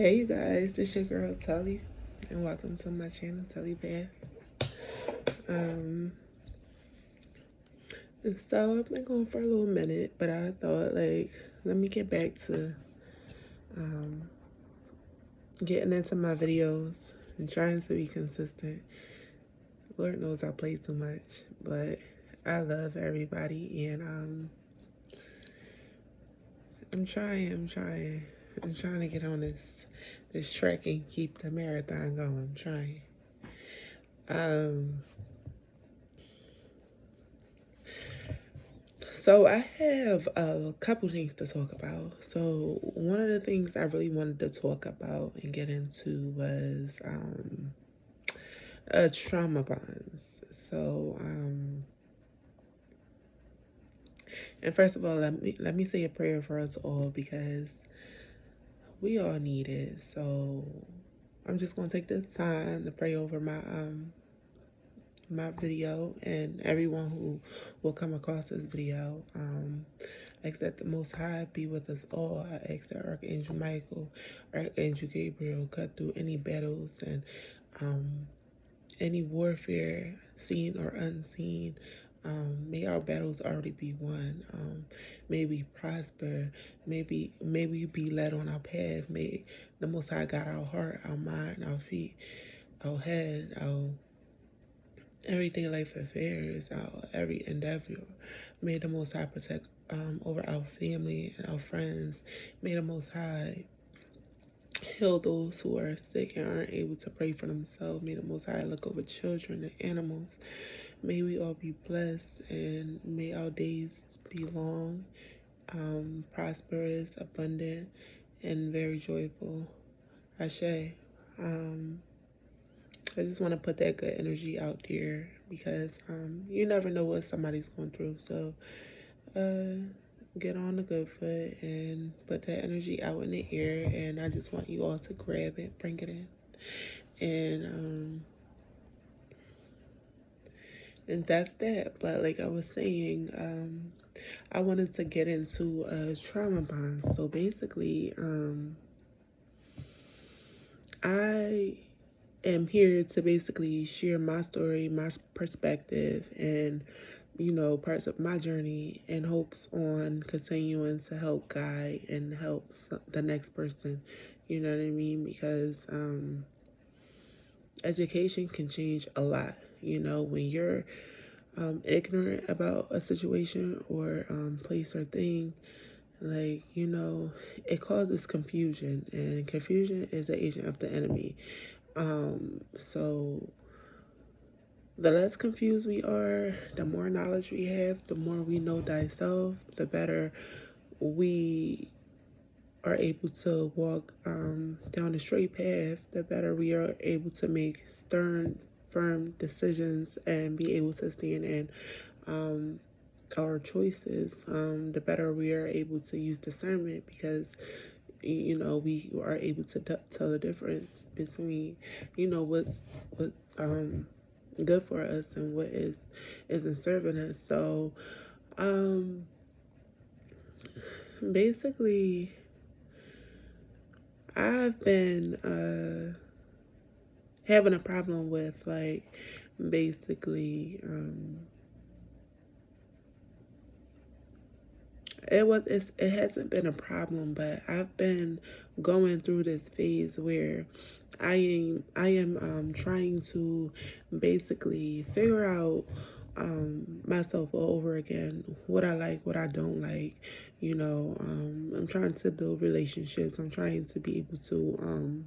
Hey you guys, this your girl Telly, and welcome to my channel, Telly Bath. Um, so I've been going for a little minute, but I thought let me get back to um, getting into my videos and trying to be consistent. Lord knows I play too much, but I love everybody, and I'm trying to get on this track and keep the marathon going. I'm trying. Um, So I have a couple things to talk about. So one of the things I really wanted to talk about and get into was trauma bonds. And first of all, let me say a prayer for us all because we all need it. So I'm just gonna take this time to pray over my video and everyone who will come across this video. I ask that the Most High be with us all. I ask that Archangel Michael, Archangel Gabriel cut through any battles and um, any warfare, seen or unseen. May our battles already be won. May we prosper. May we be led on our path. May the Most High guide our heart, our mind, our feet, our head, our everything life affairs, our every endeavor. May the Most High protect over our family and our friends. May the Most High heal those who are sick and aren't able to pray for themselves. May the Most High look over children and animals. May we all be blessed and may our days be long, prosperous, abundant, and very joyful. Ashe. Um, I just want to put that good energy out there because you never know what somebody's going through. So uh, get on the good foot and put that energy out in the air. And I just want you all to grab it, bring it in. And that's that. But like I was saying, I wanted to get into a trauma bond. So basically, I am here to basically share my story, my perspective, and parts of my journey in hopes on continuing to help guide and help the next person. You know what I mean? Because education can change a lot. When you're ignorant about a situation or place or thing, it causes confusion, and confusion is an agent of the enemy. So the less confused we are, the more knowledge we have, the more we know thyself, the better we are able to walk down the straight path, the better we are able to make stern, firm decisions and be able to stand in our choices, the better we are able to use discernment because we are able to tell the difference between what's good for us and what isn't serving us. So basically I've been having a problem with basically it hasn't been a problem, but I've been going through this phase where I am trying to basically figure out myself all over again, what I like, what I don't like. I'm trying to build relationships. I'm trying to be able to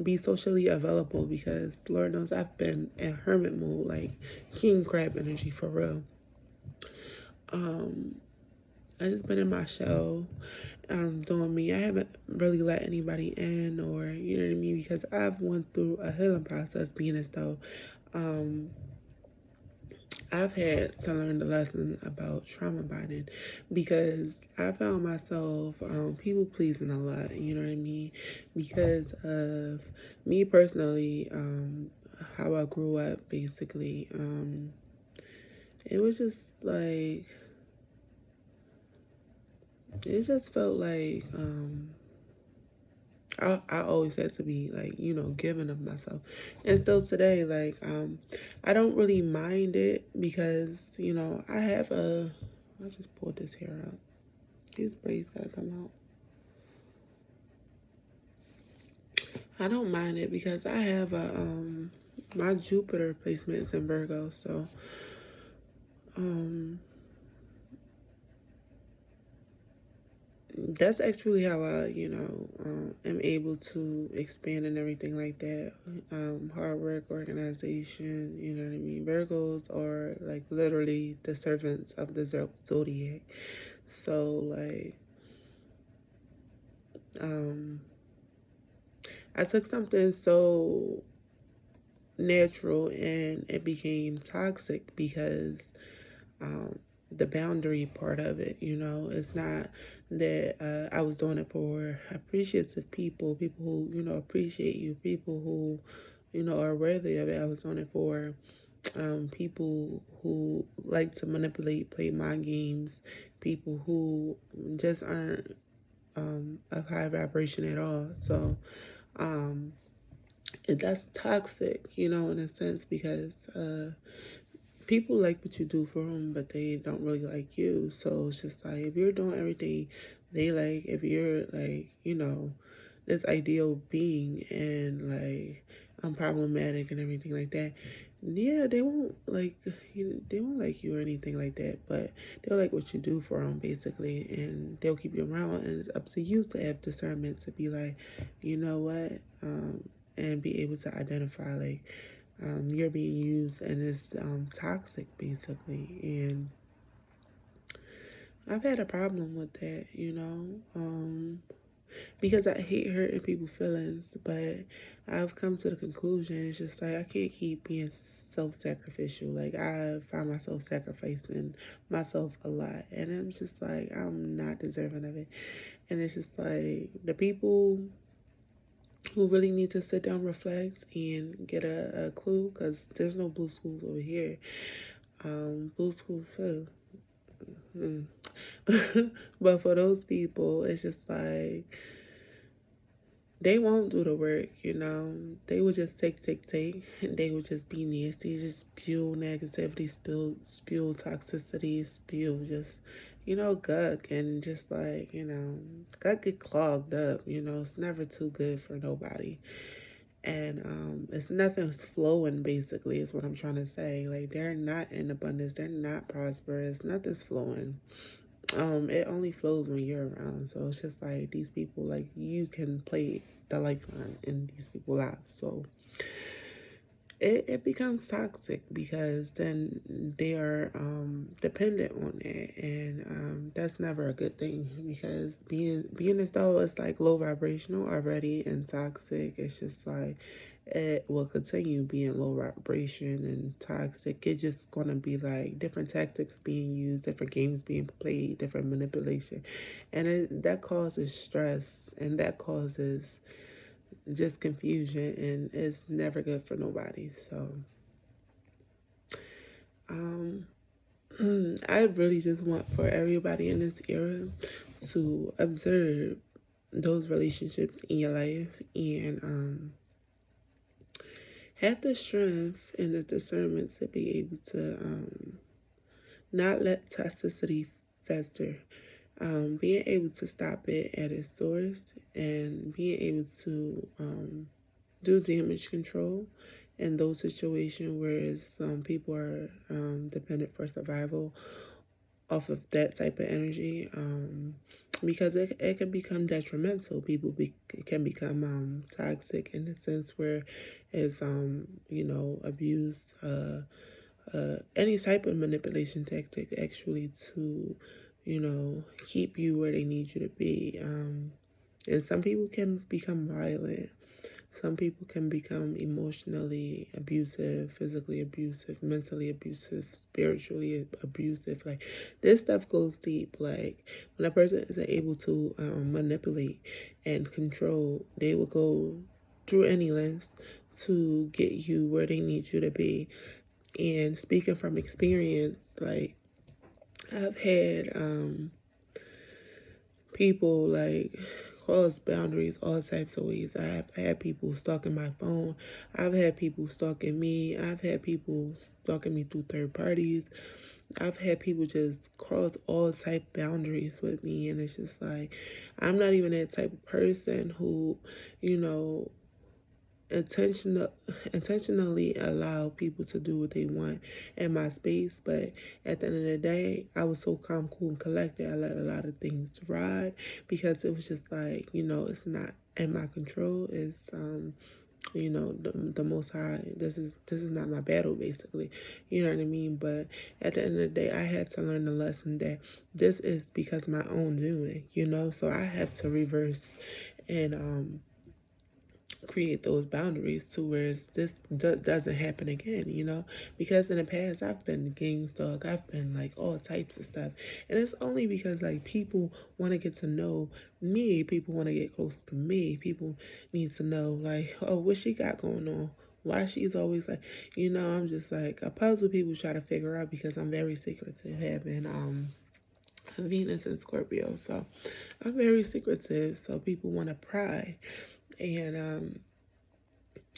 be socially available because Lord knows I've been in hermit mode, like king crab energy for real. Um, I just been in my shell, doing me. I haven't really let anybody in, or you know what I mean, because I've went through a healing process. Being as though, um, I've had to learn the lesson about trauma bonding because I found myself people pleasing a lot. You know what I mean, because of me personally, how I grew up. Basically, it was just like it just felt like I always had to be like, giving of myself. And still today, like, I don't really mind it because, I just pulled this hair out. These braids gotta come out. I don't mind it because I have my Jupiter placement is in Virgo, so um that's actually how I, am able to expand and everything like that. Hard work, organization, you know what I mean? Virgos are like literally the servants of the zodiac. So, like, um, I took something so natural and it became toxic because um, the boundary part of it. It's not that I was doing it for appreciative people who, appreciate you, people who, are worthy of it. I was doing it for people who like to manipulate, play mind games, people who just aren't of high vibration at all. So, um, that's toxic, in a sense, because people like what you do for them, but they don't really like you. So it's just like if you're doing everything they like, if you're like, this ideal being and like unproblematic and everything like that, yeah, they won't like they won't like you or anything like that, but they'll like what you do for them basically, and they'll keep you around. And it's up to you to have discernment to be like, you know what, and be able to identify like you're being used and it's toxic basically. And I've had a problem with that, because I hate hurting people's feelings, but I've come to the conclusion it's just like I can't keep being self-sacrificial. Like I find myself sacrificing myself a lot, and I'm just like I'm not deserving of it. And it's just like the people who really need to sit down, reflect, and get a clue, because there's no blue schools over here. Blue schools too. Mm. But for those people, it's just like they won't do the work, They would just take. And they would just be nasty, just spew negativity, spew toxicity, spew just, gunk, and just like, gut get clogged up, It's never too good for nobody. And it's nothing's flowing basically is what I'm trying to say. Like they're not in abundance, they're not prosperous, nothing's flowing. It only flows when you're around. So it's just like these people, like you can play the lifeline in these people's lives. So it becomes toxic because then they are dependent on it, and that's never a good thing, because being as though it's like low vibrational already and toxic, it's just like it will continue being low vibration and toxic. It's just gonna be like different tactics being used, different games being played, different manipulation, and that causes stress, and that causes just confusion, and it's never good for nobody. So um I really just want for everybody in this era to observe those relationships in your life, and have the strength and the discernment to be able to not let toxicity fester. Being able to stop it at its source, and being able to do damage control in those situations where some people are dependent for survival off of that type of energy, because it can become detrimental. It can become toxic in the sense where it's abuse, any type of manipulation tactic actually to keep you where they need you to be. And some people can become violent. Some people can become emotionally abusive, physically abusive, mentally abusive, spiritually abusive. Like this stuff goes deep. Like when a person isn't able to manipulate and control, they will go through any lengths to get you where they need you to be. And speaking from experience, like I've had people like crossed boundaries all types of ways. I have had people stalking my phone. I've had people stalking me. I've had people stalking me through third parties. I've had people just cross all type boundaries with me, and it's just like I'm not even that type of person who, you know, intentional intentionally allow people to do what they want in my space. But at the end of the day, I was so calm, cool, and collected. I let a lot of things ride because it was just like, it's not in my control. It's the most high. This is not my battle, basically. You know what I mean? But at the end of the day, I had to learn the lesson that this is because of my own doing, so I have to reverse and create those boundaries to where this doesn't happen again, because in the past I've been gang stalk, I've been like all types of stuff, and it's only because like people want to get to know me, people want to get close to me, people need to know like, oh, what she got going on, why she's always like, I'm just like a puzzle people try to figure out because I'm very secretive, having Venus and Scorpio, so I'm very secretive, so people want to pry, and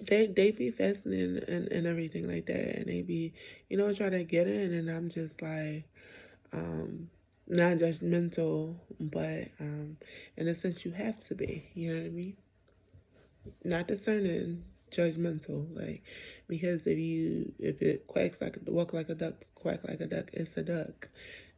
they be fascinated and everything like that, and they be try to get in, and I'm just like not judgmental, but in a sense you have to be, you know what I mean, not discerning, judgmental, like, because if it quacks like walk like a duck, quack like a duck, it's a duck,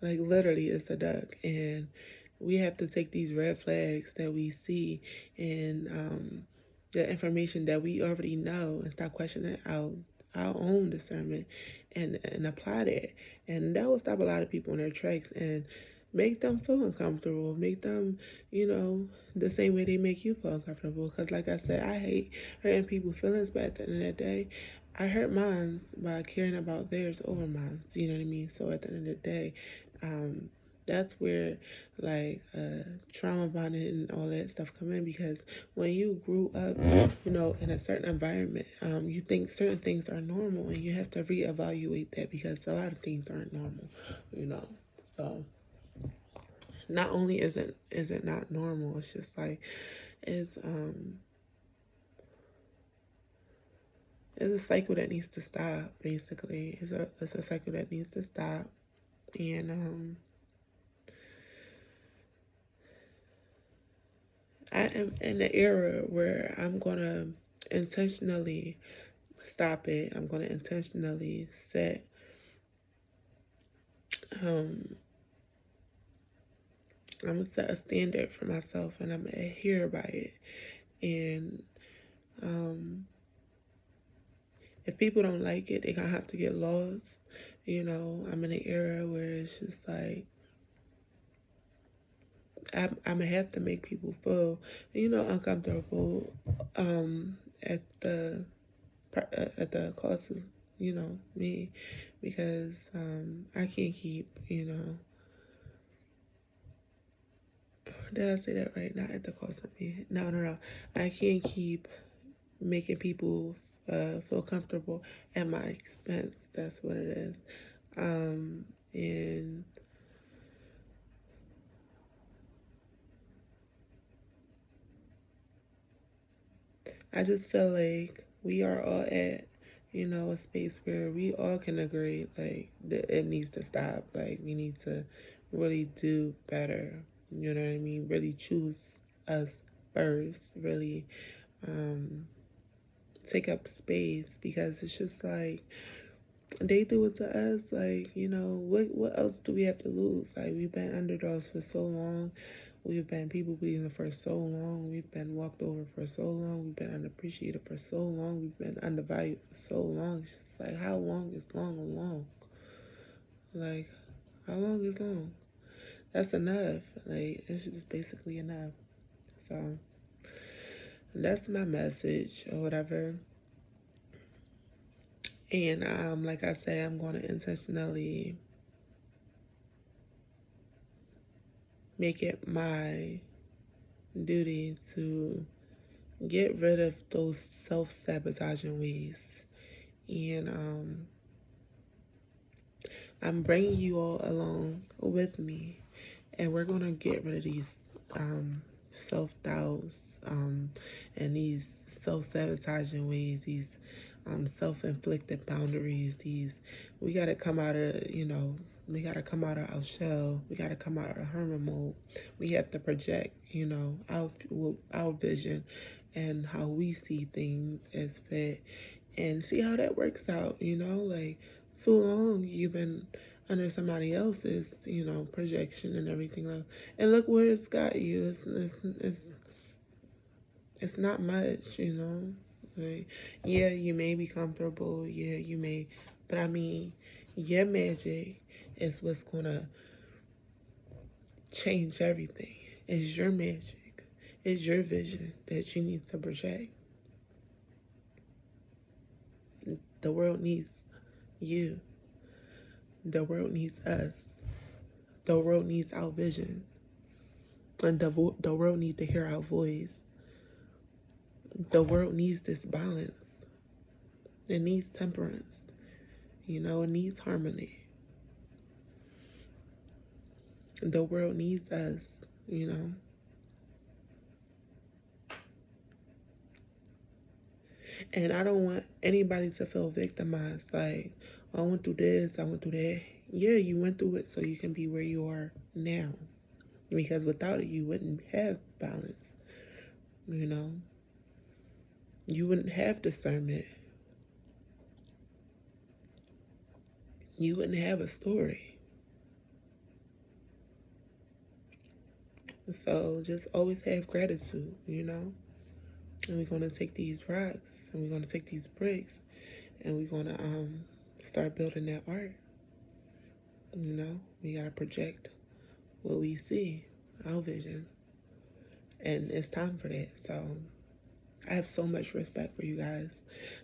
like literally it's a duck. And we have to take these red flags that we see and the information that we already know and stop questioning our own discernment and apply that. And that will stop a lot of people in their tracks and make them feel uncomfortable, make them, the same way they make you feel uncomfortable. Because, like I said, I hate hurting people's feelings, but at the end of the day, I hurt mine by caring about theirs over mine. You know what I mean? So at the end of the day, that's where like trauma bonding and all that stuff come in, because when you grew up, in a certain environment, you think certain things are normal, and you have to reevaluate that because a lot of things aren't normal, So not only is it not normal, it's just like it's a cycle that needs to stop. Basically, it's a cycle that needs to stop, and I am in the era where I'm gonna intentionally stop it. I'm gonna intentionally set um I'm gonna set a standard for myself, and I'm gonna adhere by it. And um if people don't like it, they gonna have to get lost. I'm in an era where it's just like I'm gonna have to make people feel, uncomfortable, at the cost of, me, because I can't keep, did I say that right? Not at the cost of me. No, no, no. I can't keep making people feel comfortable at my expense. That's what it is. And I just feel like we are all at, a space where we all can agree, like, that it needs to stop. Like, we need to really do better. You know what I mean? Really choose us first. Really take up space, because it's just like they do it to us. Like, what else do we have to lose? Like, we've been underdogs for so long. We've been people pleasing for so long. We've been walked over for so long. We've been unappreciated for so long. We've been undervalued for so long. It's just like, how long is long or long? Like, how long is long? That's enough. Like, it's just basically enough. So, that's my message or whatever. And like I said, I'm going to intentionally make it my duty to get rid of those self-sabotaging ways. And I'm bringing you all along with me, and we're going to get rid of these self-doubts, and these self-sabotaging ways, these self-inflicted boundaries, we got to come out of, we got to come out of our shell. We got to come out of hermit mode. We have to project, our vision and how we see things as fit, and see how that works out, like, so long you've been under somebody else's, projection and everything else. And look where it's got you. It's not much, Like, yeah, you may be comfortable. Yeah, you may. But I mean, your magic is what's going to change everything. It's your magic. It's your vision that you need to project. The world needs you. The world needs us. The world needs our vision. And the world needs to hear our voice. The world needs this balance. It needs temperance. It needs harmony. The world needs us. And I don't want anybody to feel victimized. Like, I went through this, I went through that. Yeah, you went through it so you can be where you are now. Because without it, you wouldn't have balance. You wouldn't have discernment. You wouldn't have a story. So just always have gratitude, And we're going to take these rocks and we're going to take these bricks and we're going to start building that art. We got to project what we see, our vision. And it's time for that. So I have so much respect for you guys.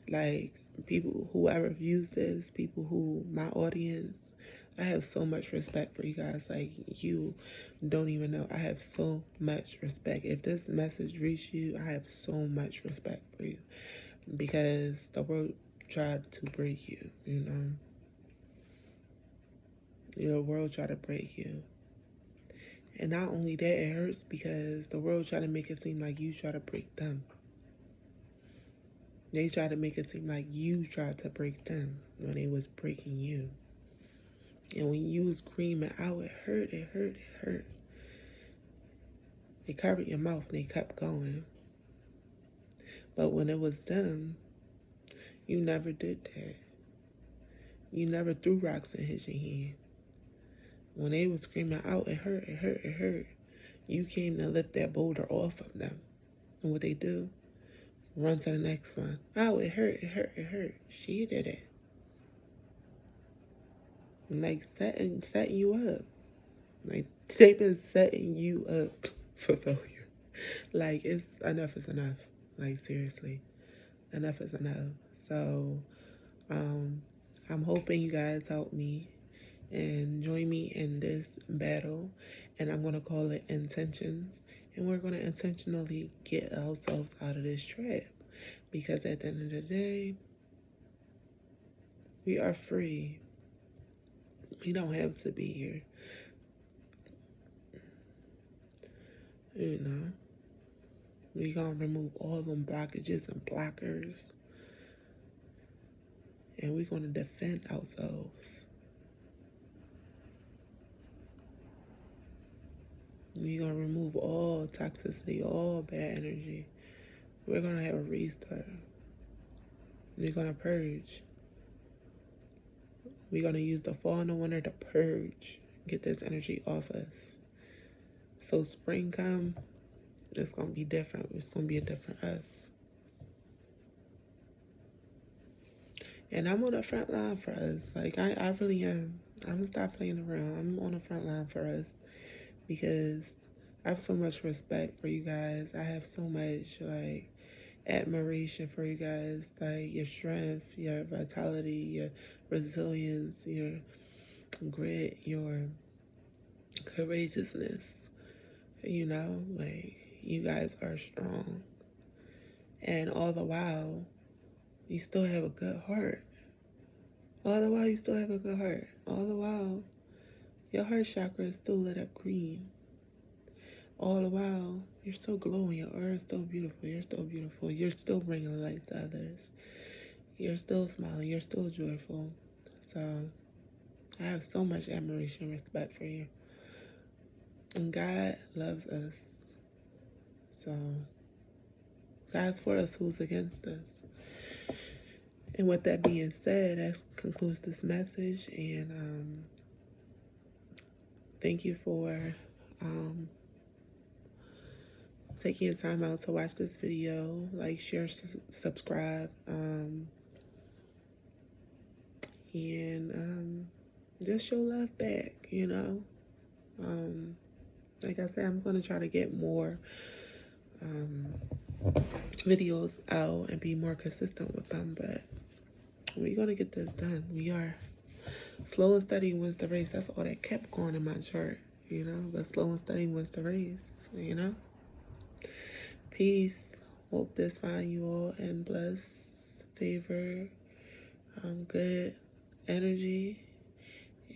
Like, people, whoever views this, my audience, I have so much respect for you guys. Like, you don't even know. I have so much respect. If this message reached you, I have so much respect for you. Because the world tried to break you, The world tried to break you. And not only that, it hurts because the world tried to make it seem like you try to break them. They tried to make it seem like you tried to break them when they was breaking you. And when you was screaming out, it hurt, it hurt, it hurt. They covered your mouth and they kept going. But when it was them, you never did that. You never threw rocks and hit your hand. When they was screaming out, it hurt, it hurt, it hurt, you came to lift that boulder off of them. And what they do? Run to the next one. Oh, it hurt, it hurt, it hurt. She did it. Like, setting you up. Like, they've been setting you up for failure. Like, enough is enough. Like, seriously. Enough is enough. So, I'm hoping you guys help me and join me in this battle. And I'm going to call it intentions. And we're going to intentionally get ourselves out of this trap. Because at the end of the day, we are free. We don't have to be here. We're going to remove all them blockages and blockers. And we're going to defend ourselves. We're going to remove all toxicity, all bad energy. We're going to have a restart. We're going to purge. We're going to use the fall and the winter to purge. Get this energy off us. So spring come, it's going to be different. It's going to be a different us. And I'm on the front line for us. Like, I really am. I'm going to stop playing around. I'm on the front line for us. Because I have so much respect for you guys. I have so much, like, admiration for you guys. Like, your strength, your vitality, your resilience, your grit, your courageousness. Like, you guys are strong. And all the while, you still have a good heart. All the while, you still have a good heart. All the while, your heart chakra is still lit up green. all the while, you're still glowing. Your aura is still beautiful. You're still beautiful. You're still bringing light to others. You're still smiling. You're still joyful. So I have so much admiration and respect for you. And God loves us. So God's for us, who's against us? And with that being said, that concludes this message. And thank you for taking your time out to watch this video. Like, share, subscribe, and just show love back, you know. Like I said, I'm going to try to get more videos out and be more consistent with them, but we're going to get this done. We are. Slow and steady wins the race. That's all that kept going in my chart, you know. But slow and steady wins the race, you know. Peace. Hope this find you all in blessed favor, good energy,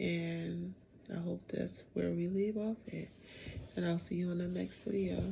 and I hope that's where we leave off at. And I'll see you on the next video.